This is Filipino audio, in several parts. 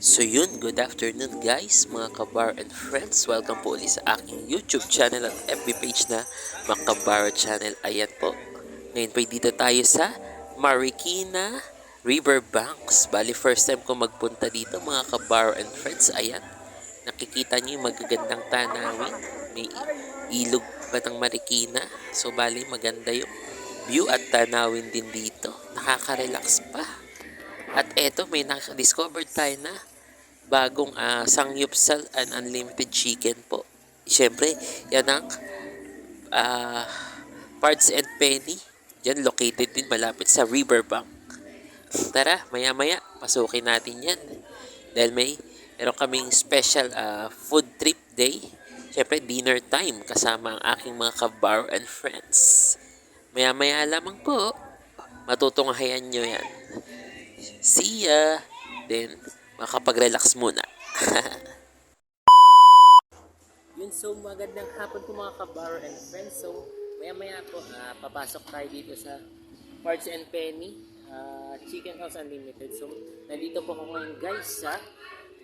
So yun, good afternoon guys, mga kabar and friends. Welcome po ulit sa aking YouTube channel at FB page na Makabar Channel. Ayan po, ngayon po dito tayo sa Marikina Riverbanks. Bali, first time ko magpunta dito mga kabar and friends. Ayan, nakikita nyo yung magagandang tanawin. May ilog pa ng Marikina. So bali, maganda yung view at tanawin din dito. Nakaka-relax pa. At eto, may discovered tayo na bagong Sangyupsal and Unlimited Chicken po. Siyempre, yan ang Parts and Penny. Yan, located din malapit sa Riverbank. Tara, maya-maya, pasukin natin yan. Dahil meron kaming special food trip day. Siyempre, dinner time kasama ang aking mga kabar and friends. Maya-maya lamang po. Matutunghayan nyo yan. See ya! Then, makapag-relax muna. Yun, so magandang hapon po mga kabar and friends. So, maya-maya po, papasok tayo dito sa Parts and Penny Chicken House Unlimited. So, nandito po ako ngayon guys sa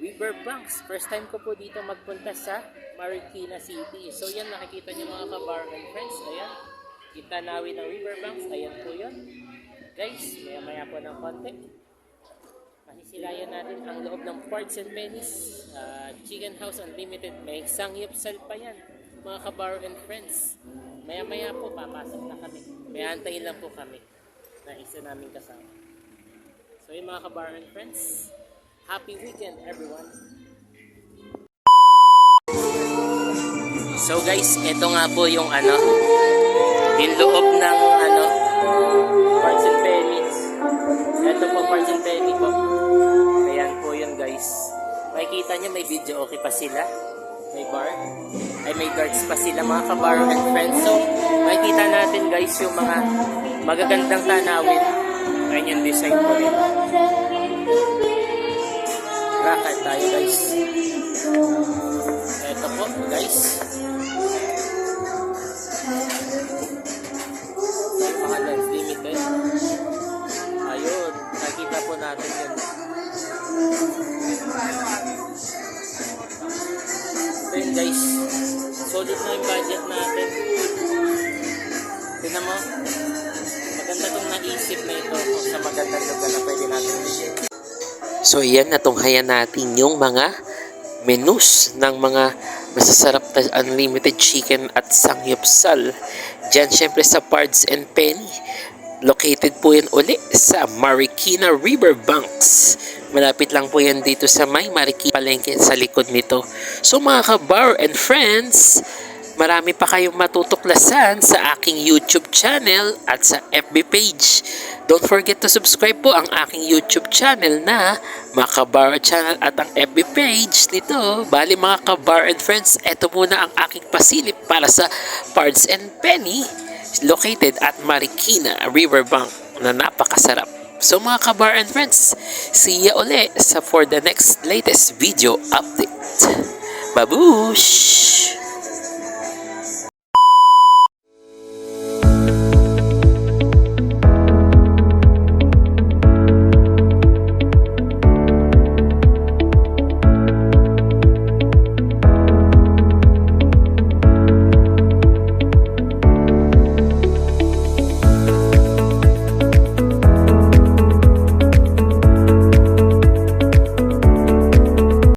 Riverbanks. First time ko po dito magpunta sa Marikina City. So, yan, nakikita niyo mga kabar and friends. Ayan, itanawin ng Riverbanks. Ayan po yun. Guys, maya-maya po ng konti. Masisilayan natin ang loob ng Parts and Pennies Chicken House Unlimited. May sangyupsal pa yan mga kabar and friends. Maya-maya po papasok na kami. May antayin lang po kami na isa namin kasama. So yung mga kabar and friends, happy weekend everyone. So guys, ito nga po yung yung loob ng Parts and Pennies. Ito po Parts and Penny po. Ayan po yun guys. Makikita nyo may video okay pa sila. May bar. Ay may guards pa sila mga kabar and friends. So makikita natin guys yung mga magagandang tanawin. Ayan yung design po nila. Rakat tayo guys. Ito po guys. Mga lens limited. Ayun, nakita po natin yun. So yun guys, solid na yung budget natin. Tignan mo, maganda itong naisip na ito sa magandang lugar na pwede natin bigyan. So yan, natunghayan natin yung mga menus ng mga masasarap na unlimited chicken at sangyupsal. Diyan syempre sa Parts and Penny. Located po yan uli sa Marikina Riverbanks. Malapit lang po yan dito sa may Marikina palengke sa likod nito. So mga kabar and friends, marami pa kayong matutuklasan sa aking YouTube channel at sa FB page. Don't forget to subscribe po ang aking YouTube channel na Makabar Channel at ang FB page nito. Bali mga kabar and friends, eto muna ang aking pasilip para sa Parts and Penny located at Marikina Riverbank na napakasarap. So mga kabar and friends, see ya uli for the next latest video update. Babush!